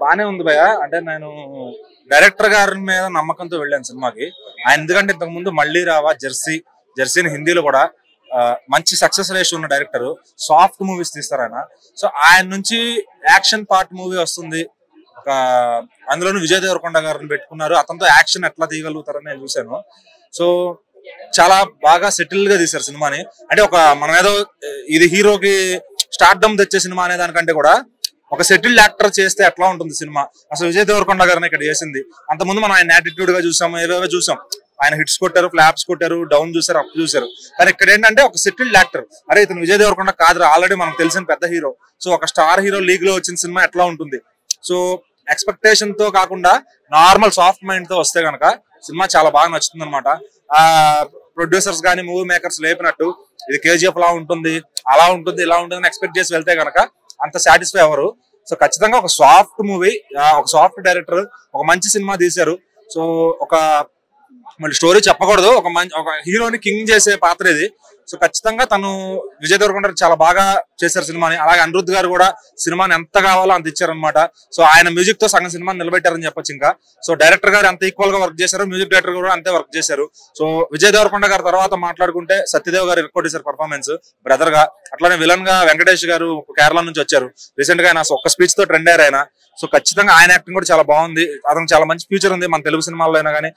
బానే ఉంది భయ. అంటే నేను డైరెక్టర్ గారి మీద నమ్మకంతో వెళ్ళాను సినిమాకి. ఆయన ఎందుకంటే ఇంతకు ముందు మళ్ళీ రావా, జెర్సీని హిందీలో కూడా మంచి సక్సెస్ రేషియో ఉన్న డైరెక్టర్. సాఫ్ట్ మూవీస్ తీస్తారు ఆయన. సో ఆయన నుంచి యాక్షన్ పార్ట్ మూవీ వస్తుంది. ఒక అందులోనూ విజయ్ దేవరకొండ గారిని పెట్టుకున్నారు. అతనితో యాక్షన్ ఎట్లా తీయగలుగుతారని నేను చూశాను. సో చాలా బాగా సెటిల్ గా తీశారు సినిమాని. అంటే ఒక మనం ఏదో ఇది హీరోకి స్టార్డమ్ తెచ్చే సినిమా అనే దానికంటే కూడా ఒక సెటిల్డ్ యాక్టర్ చేస్తే ఎట్లా ఉంటుంది సినిమా. అసలు విజయ్ దేవరకొండ గారిని ఇక్కడ చేసింది. అంతకుముందు మనం ఆయన యాటిట్యూడ్ గా చూసాము, ఏవేవో చూసాం. ఆయన హిట్స్ కొట్టారు, ఫ్లాప్స్ కొట్టారు, డౌన్ చూసారు, అప్ చూసారు. కానీ ఇక్కడ ఏంటంటే ఒక సెటిల్డ్ యాక్టర్. అరే ఇతను విజయ్ దేవరకొండ కాదు, ఆల్రెడీ మనకు తెలిసిన పెద్ద హీరో. సో ఒక స్టార్ హీరో లీగ్ లో వచ్చిన సినిమా ఎట్లా ఉంటుంది. సో ఎక్స్పెక్టేషన్ తో కాకుండా నార్మల్ సాఫ్ట్ మైండ్ తో వస్తే గనక సినిమా చాలా బాగా నచ్చుతుంది అనమాట. ప్రొడ్యూసర్స్ కానీ మూవీ మేకర్స్ లేపినట్టు ఇది కేజీఎఫ్ లా ఉంటుంది, అలా ఉంటుంది, ఇలా ఉంటుంది అని ఎక్స్పెక్ట్ చేసి వెళ్తే గనక అంత సాటిస్ఫై అవ్వరు. సో ఖచ్చితంగా ఒక సాఫ్ట్ మూవీ, ఒక సాఫ్ట్ డైరెక్టర్ ఒక మంచి సినిమా తీశారు. సో ఒక మళ్ళీ స్టోరీ చెప్పకూడదు, ఒక హీరోని కింగ్ చేసే పాత్ర ఇది. సో ఖచ్చితంగా తను విజయ్ దేవరకొండ చాలా బాగా చేశారు సినిమాని. అలాగే అనిరుద్ధ్ గారు కూడా సినిమాని ఎంత కావాలో అంత ఇచ్చారనమాట. సో ఆయన మ్యూజిక్ తో సగం సినిమాని నిలబెట్టారని చెప్పొచ్చు. ఇంకా సో డైరెక్టర్ గారు ఎంత ఈక్వల్ గా వర్క్ చేశారు, మ్యూజిక్ డైరెక్టర్ కూడా అంతే వర్క్ చేశారు. సో విజయ్ దేవరకొండ గారి తర్వాత మాట్లాడుకుంటే సత్యదేవ్ గారు రికార్డ్ చేశారు పర్ఫార్మెన్స్ బ్రదర్ గా. అట్లానే విలన్ గా వెంకటేష్ గారు కేరళ నుంచి వచ్చారు. రీసెంట్ గా ఆయన ఒక్క స్పీచ్ తో ట్రెండ్ అయ్యారు ఆయన. సో ఖచ్చితంగా ఆయన యాక్టింగ్ కూడా చాలా బాగుంది. అతను చాలా మంచి ఫ్యూచర్ ఉంది మన తెలుగు సినిమాల్లో అయినా కానీ.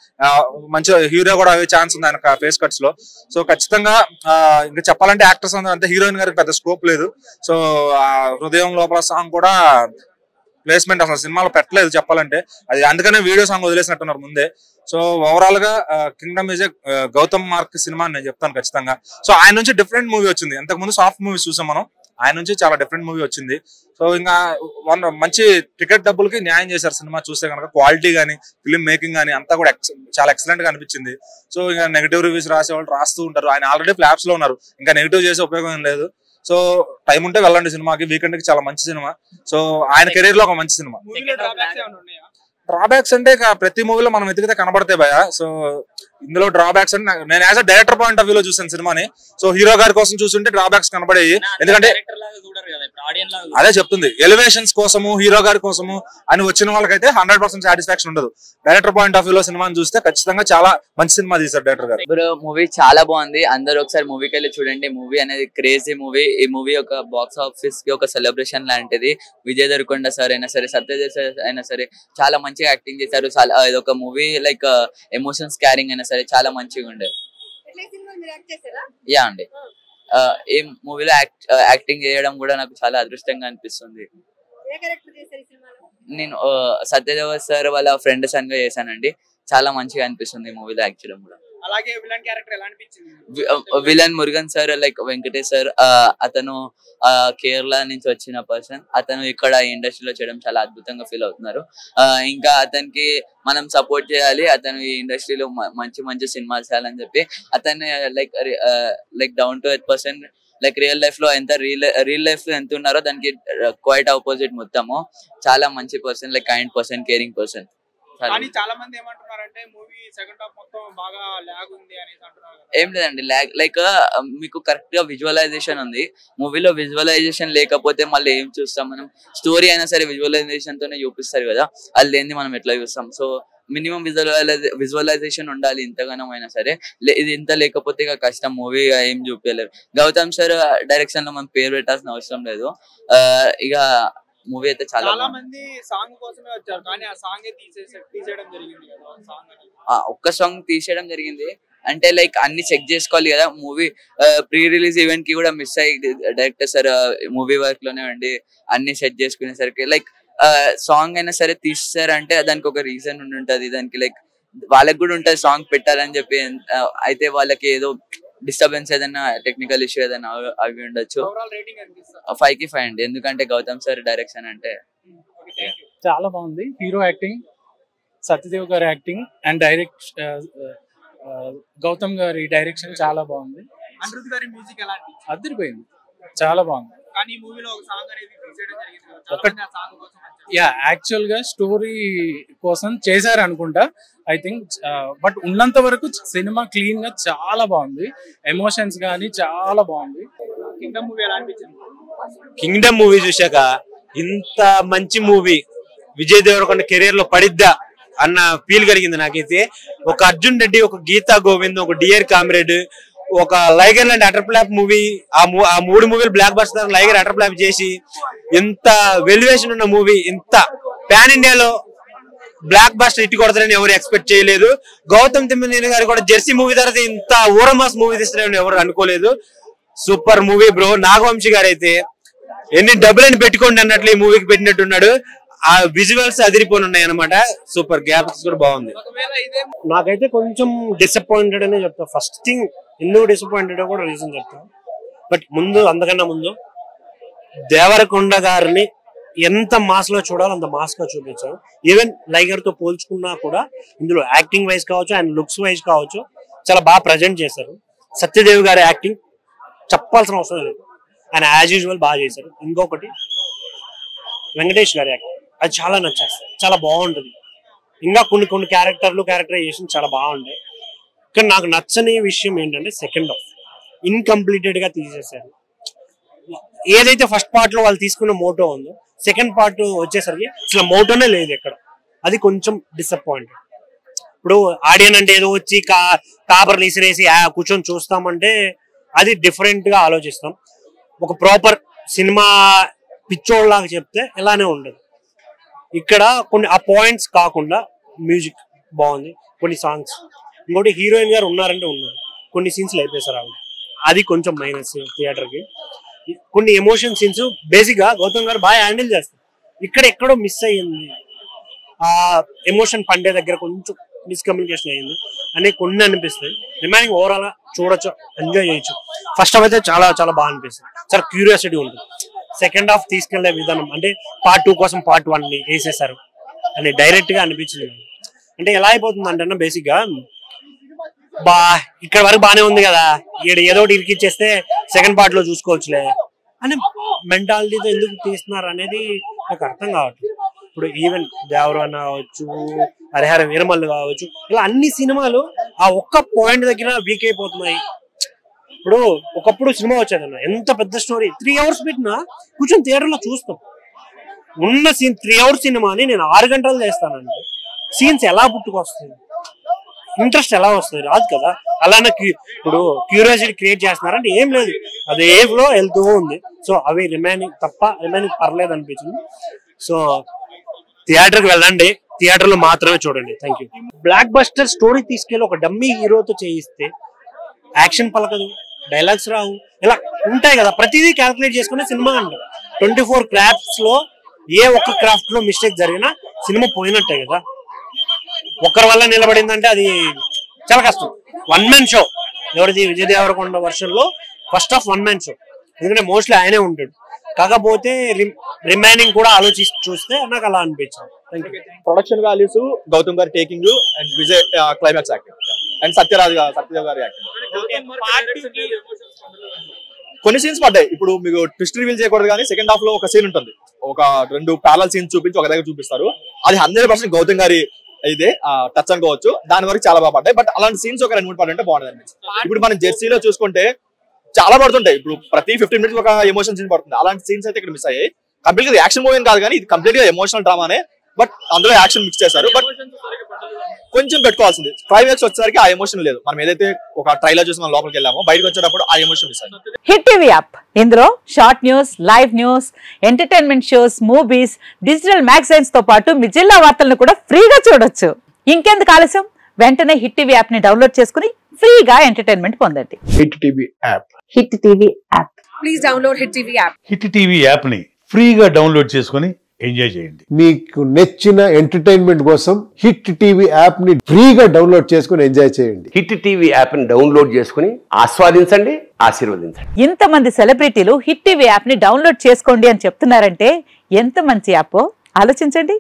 మంచి హీరో కూడా అయ్యే ఛాన్స్ ఉంది ఆయన ఫేస్ కట్స్ లో. సో ఖచ్చితంగా ఇంకా చెప్పాలంటే యాక్టర్స్ అంతే, హీరోయిన్ గారికి పెద్ద స్కోప్ లేదు. సో హృదయం లోపల సాంగ్ కూడా ప్లేస్మెంట్ అసలు సినిమాలో పెట్టలేదు చెప్పాలంటే. అది అందుకనే వీడియో సాంగ్ వదిలేసినట్టున్నారు ముందే. సో ఓవరాల్ గా కింగ్డమ్ ఈజ్ గౌతమ్ మార్క్ సినిమా అని నేను చెప్తాను ఖచ్చితంగా. సో ఆయన నుంచి డిఫరెంట్ మూవీ వచ్చింది. ఇంతకు ముందు సాఫ్ట్ మూవీస్ చూసాం మనం, ఆయన నుంచి చాలా డిఫరెంట్ మూవీ వచ్చింది. సో ఇంకా మంచి టికెట్ డబ్బులకి న్యాయం చేశారు సినిమా చూస్తే కనుక. క్వాలిటీ గానీ, ఫిల్మ్ మేకింగ్ గానీ అంతా కూడా చాలా ఎక్సలెంట్ గా అనిపించింది. సో ఇంకా నెగిటివ్ రివ్యూస్ రాసే వాళ్ళు రాస్తూ ఉంటారు. ఆయన ఆల్రెడీ ఫ్లాప్స్ లో ఉన్నారు, ఇంకా నెగిటివ్ చేసే ఉపయోగం లేదు. సో టైం ఉంటే వెళ్ళండి సినిమాకి. వీకెండ్ కి చాలా మంచి సినిమా. సో ఆయన కెరీర్ లో ఒక మంచి సినిమా. డ్రాబ్యాక్స్ అంటే ప్రతి మూవీలో మనం వెతికితే కనబడతాయి భయ. సో ఇందులో డ్రాబ్యాక్స్ అంటే నేను as a director point of వ్యూలో చూసాను సినిమాని. సో హీరో గారి కోసం చూస్తుంటే డ్రాబ్యాక్స్ కనబడేవి. ఎందుకంటే అదే చెప్తుంది, ఎలివేషన్స్ కోసము హీరో గారి కోసము అని వచ్చిన వాళ్ళకైతే 100% సాటిస్ఫాక్షన్ ఉండదు. డైరెక్టర్ పాయింట్ ఆఫ్ వ్యూలో సినిమాని చూస్తే ఖచ్చితంగా చాలా మంచి సినిమా తీశారు డైరెక్టర్ గారు. ఇప్పుడు మూవీ చాలా బాగుంది, అందరూ ఒకసారి మూవీకి వెళ్ళి చూడండి. మూవీ అనేది క్రేజీ మూవీ. ఈ మూవీ ఒక బాక్స్ ఆఫీస్ కి ఒక సెలబ్రేషన్ లాంటిది. విజయ్ దేవరకొండ సార్ అయినా సరే, సత్యదేవ్ సార్ అయినా సరే చాలా మంచిగా యాక్టింగ్ చేశారు. చాలా ఇదొక మూవీ లైక్ ఎమోషన్స్ క్యారింగ్ అయినా సరే చాలా మంచిగా ఉండే. యా అండి, ఈ మూవీలో యాక్టింగ్ చేయడం కూడా నాకు చాలా అదృష్టంగా అనిపిస్తుంది. నేను సత్యదేవ్ సార్ వాళ్ళ ఫ్రెండ్ సన్ గా చేశానండి. చాలా మంచిగా అనిపిస్తుంది మూవీలో యాక్ట్ చేయడం కూడా. అలాగే విలన్ క్యారెక్టర్ ఎలా అనిపించింది? Villain Murugan sir like Venkatesh sir, అతను కేరళ నుంచి వచ్చిన పర్సన్. అతను ఇక్కడ ఇండస్ట్రీలో చేయడం చాలా అద్భుతంగా ఫీల్ అవుతున్నారు. ఇంకా అతనికి మనం సపోర్ట్ చేయాలి. అతను ఈ ఇండస్ట్రీలో మంచి మంచి సినిమాలు చేయాలని చెప్పి అతను like down to earth person. Like real life లో రియల్ లైఫ్ లో ఎంత ఉన్నారో దానికి క్వైట్ ఆపోజిట్. మొత్తము చాలా మంచి person, like kind person, caring person. కానీ చాలా మంది ఏమంటున్నారంటే మూవీ సెకండ్ హాఫ్ మొత్తం బాగా లాగ్ ఉంది అనేసి అంటున్నారు. ఏం లేదండి, లైక్ మీకు కరెక్ట్ గా విజువలైజేషన్ ఉంది మూవీలో. విజువలైజేషన్ లేకపోతే మళ్ళీ ఏం చూస్తాం మనం? స్టోరీ అయినా సరే విజువలైజేషన్ తోనే చూపిస్తారు కదా, అది లేని మనం ఎట్లా చూస్తాం? సో మినిమం విజువలైజేషన్ ఉండాలి ఎంతగానో అయినా సరే. ఇది ఇంత లేకపోతే ఇక కష్టం, మూవీ ఏం చూపించలేరు. గౌతమ్ సార్ డైరెక్షన్ లో మనం పేరు పెట్టాల్సిన అవసరం లేదు. ఇక మూవీ అయితే చాలా మంది సాంగ్ కోసమే వచ్చారు, కానీ ఆ సాంగ్ తీసేయడం జరిగింది కదా. ఒక్క సాంగ్ తీసేయడం జరిగింది అంటే లైక్ అన్ని చెక్ చేసుకోవాలి కదా. మూవీ ప్రీ రిలీజ్ ఈవెంట్ కి కూడా మిస్ అయ్యి డైరెక్టర్ సార్ మూవీ వర్క్ లోనే ఉండి అన్ని సెట్ చేసుకునేసరికి లైక్ సాంగ్ అయినా సరే తీసారంటే దానికి ఒక రీజన్ ఉంటది. దానికి లైక్ వాళ్ళకి కూడా ఉంటది సాంగ్ పెట్టాలని చెప్పి. అయితే వాళ్ళకి ఏదో డిస్టర్బెన్స్ ఏదైనా టెక్నికల్ ఇష్యూ ఏదైనా అవి ఉండొచ్చు. 5 కి 5 అండి, ఎందుకంటే గౌతమ్ సార్ డైరెక్షన్ అంటే చాలా బాగుంది. హీరో యాక్టింగ్, సత్యదేవ్ గారి యాక్టింగ్ అండ్ గౌతమ్ గారి డైరెక్షన్ చాలా బాగుంది. అనిరుద్ధ్ గారి మ్యూజిక్ ఎలా అనిపించింది? అదిరిపోయింది, చాలా బాగుంది. కానీ మూవీలో ఒక సాంగ్ అనేది తీసేయడం జరిగింది కదా, ఆ సాంగ్ కోసం యాక్చువల్ గా స్టోరీ కోసం చేశారు అనుకుంటా ఐ థింక్. బట్ ఉన్నంత వరకు సినిమా క్లీన్ గా చాలా బాగుంది. ఎమోషన్స్ గానీ చాలా బాగుంది. కింగ్డమ్ మూవీ ఎలా అనిపించింది? కింగ్డమ్ మూవీ చూశాక ఇంత మంచి మూవీ విజయ్ దేవరకొండ కెరీర్ లో పడిద్దా అన్న ఫీల్ కలిగింది నాకైతే. ఒక అర్జున్ రెడ్డి, ఒక గీతా గోవింద్, ఒక డియర్ కామ్రేడ్, ఒక లైగర్ లాంటి అటర్ ఫ్లాప్ మూవీ, ఆ 3 మూవీలు బ్లాక్ బస్టర్ లైగర్ అటర్ ఫ్లాప్ చేసి ఇంత వెల్యువేషన్ ఉన్న మూవీ ఇంత పాన్ ఇండియాలో బ్లాక్ బస్టర్ ఇట్టి కొడతారని ఎవరు ఎక్స్పెక్ట్ చేయలేదు. గౌతమ్ తిమ్మనేని గారు కూడా జెర్సీ మూవీ తర్వాత ఇంత ఊరమాస్ మూవీ తీస్తారని ఎవరు అనుకోలేదు. Super movie bro. నాగవంశీ గారు అయితే ఎన్ని డబ్బులు అని పెట్టుకోండి అన్నట్లు ఈ మూవీకి పెట్టినట్టున్నాడు. ఆ విజువల్స్ అదిరిపోయి ఉన్నాయి అనమాట. సూపర్, గ్రాఫిక్స్ కూడా బాగుంది. నాకైతే కొంచెం డిసప్పాయింటెడ్ అనే చెప్తా. ఫస్ట్ థింగ్ ఎందుకు డిసప్పాయింటెడ్ కూడా రీజన్ చెప్తా. బట్ అంతకన్నా ముందు దేవరకొండ గారిని ఎంత మాస్ లో చూడాలో అంత మాస్ గా చూపించారు. ఈవెన్ లైగర్ తో పోల్చుకున్నా కూడా ఇందులో యాక్టింగ్ వైజ్ కావచ్చు అండ్ లుక్స్ వైజ్ కావచ్చు చాలా బాగా ప్రజెంట్ చేశారు. సత్యదేవ్ గారి యాక్టింగ్ చెప్పాల్సిన అవసరం లేదు, ఆయన యాజ్ యూజువల్ బాగా చేశారు. ఇంకొకటి వెంకటేష్ గారి యాక్టింగ్ అది చాలా నచ్చేస్తుంది, చాలా బాగుంటుంది. ఇంకా కొన్ని క్యారెక్టరైజేషన్ చాలా బాగుంటాయి. కానీ నాకు నచ్చని విషయం ఏంటంటే సెకండ్ హాఫ్ ఇన్కంప్లీటెడ్ గా తీసేశారు. ఏదైతే ఫస్ట్ పార్ట్ లో వాళ్ళు తీసుకున్న మోటో ఉందో సెకండ్ పార్ట్ వచ్చేసరికి అసలు మోటోనే లేదు ఎక్కడ. అది కొంచెం డిసప్పాయింటెడ్. ఇప్పుడు ఆడియన్ అంటే ఏదో వచ్చి కాపర్లు ఇసిరేసి కూర్చొని చూస్తామంటే అది డిఫరెంట్ గా ఆలోచిస్తాం. ఒక ప్రాపర్ సినిమా పిచ్చోడ్లాగా చెప్తే ఇలానే ఉండదు. ఇక్కడ కొన్ని ఆ పాయింట్స్ కాకుండా మ్యూజిక్ బాగుంది, కొన్ని సాంగ్స్, ఇంకోటి హీరోయిన్ గారు ఉన్నారంటే ఉన్నారు, కొన్ని సీన్స్ లేపేశారు ఆవిడ. అది కొంచెం మైనస్ థియేటర్ కి. కొన్ని ఎమోషన్ సీన్స్ బేసిక్ గా గౌతమ్ గారు బాగా హ్యాండిల్ చేస్తారు. ఇక్కడ ఎక్కడో మిస్ అయ్యింది. ఆ ఎమోషన్ పండే దగ్గర కొంచెం మిస్కమ్యూనికేషన్ అయ్యింది అని కొన్ని అనిపిస్తాయి. రిమైనింగ్ ఓవరాల్ గా చూడొచ్చు, ఎంజాయ్ చేయొచ్చు. ఫస్ట్ హాఫ్ అయితే చాలా చాలా బాగా అనిపిస్తుంది, చాలా క్యూరియాసిటీ ఉంటుంది. సెకండ్ హాఫ్ తీసుకెళ్లే విధానం అంటే పార్ట్ 2 కోసం పార్ట్ 1 ని వేసేసారు అని డైరెక్ట్ గా అనిపించింది. అంటే ఎలా అయిపోతుంది అంటే బేసిక్ గా ఇక్కడ వరకు బానే ఉంది కదా, ఏదో ఒకటి ఇరికిచ్చేస్తే సెకండ్ పార్ట్ లో చూసుకోవచ్చులే అని మెంటాలిటీతో ఎందుకు తీస్తున్నారు అనేది నాకు అర్థం కావట్లేదు. ఇప్పుడు ఈవెన్ దేవరన్న కావచ్చు, హరిహర వీరమల్లు కావచ్చు, ఇలా అన్ని సినిమాలు ఆ ఒక్క పాయింట్ దగ్గర వీక్ అయిపోతున్నాయి. ఇప్పుడు ఒకప్పుడు సినిమా వచ్చేదన్న ఎంత పెద్ద స్టోరీ 3 hours పెట్టినా కూర్చొని థియేటర్ లో చూస్తాం. ఉన్న సీన్ 3 hours సినిమాని నేను 6 గంటలు చేస్తానండి. సీన్స్ ఎలా పుట్టుకొస్తుంది, ఇంట్రెస్ట్ ఎలా వస్తుంది, రాదు కదా. అలానే ఇప్పుడు క్యూరియాసిటీ క్రియేట్ చేస్తున్నారంటే ఏం లేదు, అది ఏ ఫ్లో వెళ్తూ ఉంది. సో అవి రిమైనింగ్ పర్లేదు అనిపించింది. సో థియేటర్కి వెళ్ళండి, థియేటర్ లో మాత్రమే చూడండి. Thank you. Block buster story తీసుకెళ్లి ఒక డమ్మీ హీరోతో చేయిస్తే యాక్షన్ పలకదు, డైలాగ్స్ రావు, ఇలా ఉంటాయి కదా. ప్రతిదీ క్యాల్కులేట్ చేసుకునే సినిమా అంట. 24 క్రాఫ్ట్స్ లో ఏ ఒక్క క్రాఫ్ట్ లో మిస్టేక్ జరిగినా సినిమా పోయినట్టే కదా. ఒక్కరి వల్ల నిలబడిందంటే అది చాలా కష్టం. 1 man షో ఎవరిది, విజయ్ దేవరకొండ వర్షన్ లో ఫస్ట్ హాఫ్ 1 man షో, ఎందుకంటే మోస్ట్లీ ఆయనే ఉంటాడు. కాకపోతే రిమైనింగ్ కూడా ఆలోచిస్తూ చూస్తే నాకు అలా అనిపించింది. ప్రొడక్షన్ వాల్యూస్, గౌతమ్ గారి taking and Vijay climax acting and Satyadev గారి యాక్టింగ్. కొన్ని సీన్స్ పడ్డాయి. ఇప్పుడు మీకు ట్విస్ట్ రివీల్ చేయకూడదు కానీ సెకండ్ హాఫ్ లో ఒక సీన్ ఉంటుంది, ఒక 2 ప్యారలల్ సీన్స్ చూపించి ఒక దగ్గర చూపిస్తారు. అది 100% గౌతమ్ గారి అయితే టచ్ అనుకోవచ్చు. దాని వరకు చాలా బాగా పడ్డాయి. బట్ అలాంటి సీన్స్ ఒక 2-3 పడుతుంటే బాగుంటుంది. ఇప్పుడు మనం జెర్సీలో చూసుకుంటే చాలా పడుతుంటాయి. ఇప్పుడు ప్రతి 15 minutes ఒక ఎమోషన్ సీన్ పడుతుంది. అలాంటి సీన్స్ అయితే ఇక్కడ మిస్ అయ్యాయి. కంప్లీట్ గా యాక్షన్ మూవీ కాదు కానీ ఇది కంప్లీట్ గా ఎమోషనల్ డ్రామానే. బట్ అందులో యాక్షన్ మిక్స్ చేశారు. బట్ కొంచెం పెట్టుకోవాల్సింది. క్లైమాక్స్ వచ్చేసరికి ఆ ఎమోషన్ లేదు. మనం ఏదైతే ఒక ట్రైలర్ చూసి మనం లోపలికి వెళ్ళామో బయటకు వచ్చేటప్పుడు ఆ ఎమోషన్ మిస్ అయ్యింది. హిట్ టీవీ యాప్, ఇందులో short news, live news, entertainment shows, movies, digital magazines తో పాటు మీ జిల్లా వార్తలను కూడా ఫ్రీగా చూడొచ్చు. ఇంకెందుకు ఆలస్యం, వెంటనే హిట్ టీవీ యాప్ ని డౌన్లోడ్ చేసుకుని ఫ్రీగా ఎంటర్టైన్మెంట్ పొందండి. Hit TV app, hit TV app, please download hit TV app. Hit TV app ని ఫ్రీగా డౌన్లోడ్ చేసుకుని ఎంజాయ్ చేయండి. మీకు నచ్చిన ఎంటర్టైన్మెంట్ కోసం హిట్ టీవీ యాప్ ని ఫ్రీగా డౌన్లోడ్ చేసుకుని ఎంజాయ్ చేయండి. హిట్ టీవీ యాప్ ని డౌన్లోడ్ చేసుకుని ఆస్వాదించండి, ఆశీర్వదించండి. ఇంతమంది సెలబ్రిటీలు హిట్ టీవీ యాప్ ని డౌన్లోడ్ చేసుకోండి అని చెప్తున్నారంటే ఎంత మంచి యాప్ ఆలోచించండి.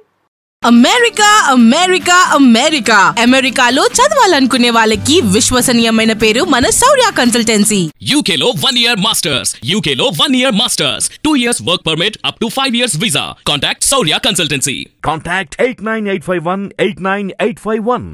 అమెరికా అమెరికా అమెరికా అమెరికాలో చదవాలనుకునే వాళ్ళకి విశ్వసనీయమైన పేరు మన శౌర్య కన్సల్టెన్సీ. UK లో 1 year masters, UK లో 1 year masters, 2 years work permit up to 5 years visa. Contact Shaurya Consultancy. Contact 89851 89851.